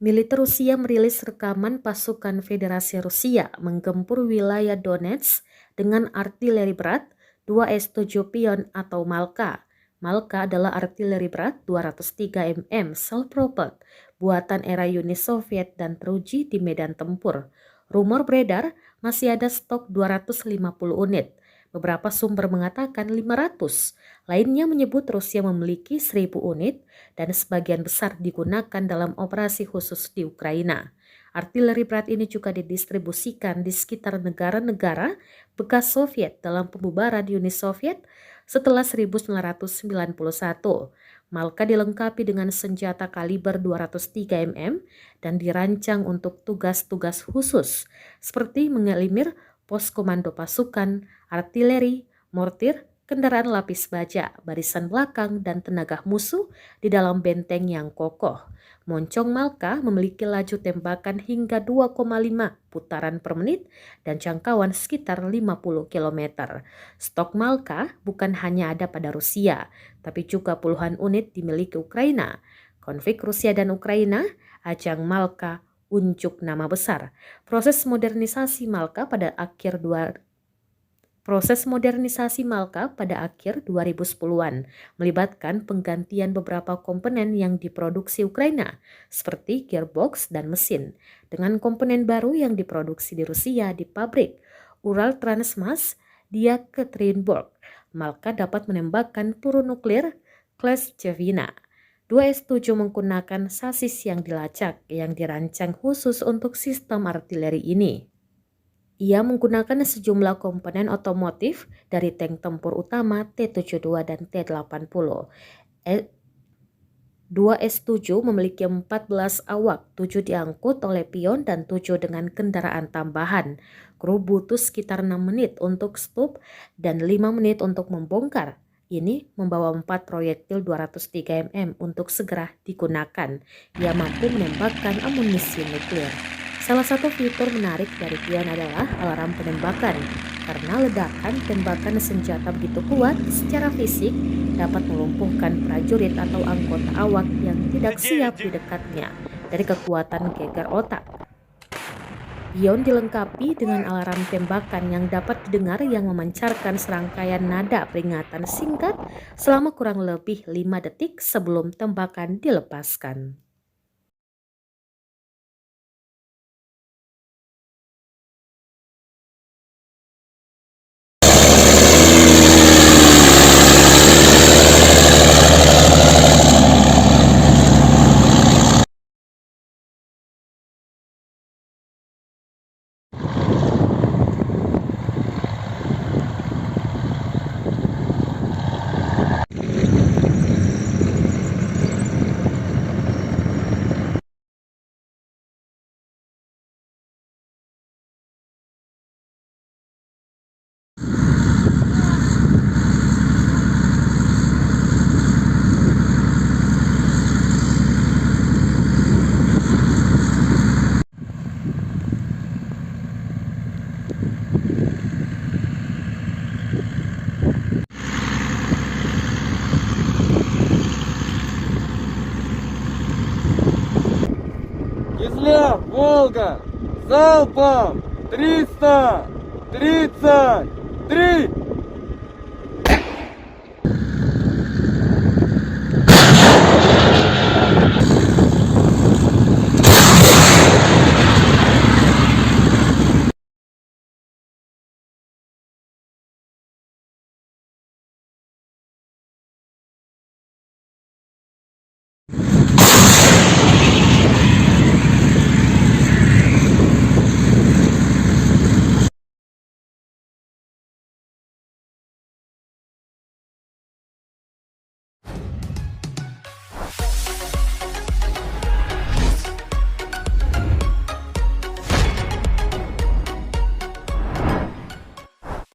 Militer Rusia merilis rekaman pasukan Federasi Rusia menggempur wilayah Donetsk dengan artileri berat 2S7 Pion atau Malka. Malka adalah artileri berat 203 mm self-propelled buatan era Uni Soviet dan teruji di medan tempur. Rumor beredar masih ada stok 250 unit. Beberapa sumber mengatakan 500. Lainnya menyebut Rusia memiliki 1000 unit dan sebagian besar digunakan dalam operasi khusus di Ukraina. Artileri berat ini juga didistribusikan di sekitar negara-negara bekas Soviet dalam pembubaran Uni Soviet setelah 1991. Malka dilengkapi dengan senjata kaliber 203 mm dan dirancang untuk tugas-tugas khusus seperti mengelimir pos komando pasukan, artileri, mortir, kendaraan lapis baja, barisan belakang, dan tenaga musuh di dalam benteng yang kokoh. Moncong Malka memiliki laju tembakan hingga 2,5 putaran per menit dan jangkauan sekitar 50 km. Stok Malka bukan hanya ada pada Rusia, tapi juga puluhan unit dimiliki Ukraina. Konflik Rusia dan Ukraina, ajang Malka unjuk nama besar. Proses modernisasi Malka pada akhir 2010-an melibatkan penggantian beberapa komponen yang diproduksi Ukraina, seperti gearbox dan mesin, dengan komponen baru yang diproduksi di Rusia di pabrik Ural Transmas di Yekaterinburg. Malka dapat menembakkan peluru nuklir kelas Jevina. 2S7 menggunakan sasis yang dilacak yang dirancang khusus untuk sistem artileri ini. Ia menggunakan sejumlah komponen otomotif dari tank tempur utama T-72 dan T-80. 2S7 memiliki 14 awak, 7 diangkut oleh pion dan 7 dengan kendaraan tambahan. Kru butuh sekitar 6 menit untuk stop dan 5 menit untuk membongkar. Ini membawa 4 proyektil 203 mm untuk segera digunakan. Ia mampu menembakkan amunisi nuklir. Salah satu fitur menarik dari pion adalah alarm penembakan. Karena ledakan tembakan senjata begitu kuat, secara fisik dapat melumpuhkan prajurit atau anggota awak yang tidak siap di dekatnya dari kekuatan geger otak. Pion dilengkapi dengan alarm tembakan yang dapat didengar yang memancarkan serangkaian nada peringatan singkat selama kurang lebih 5 detik sebelum tembakan dilepaskan. Кизляв, Волга, залпом 333!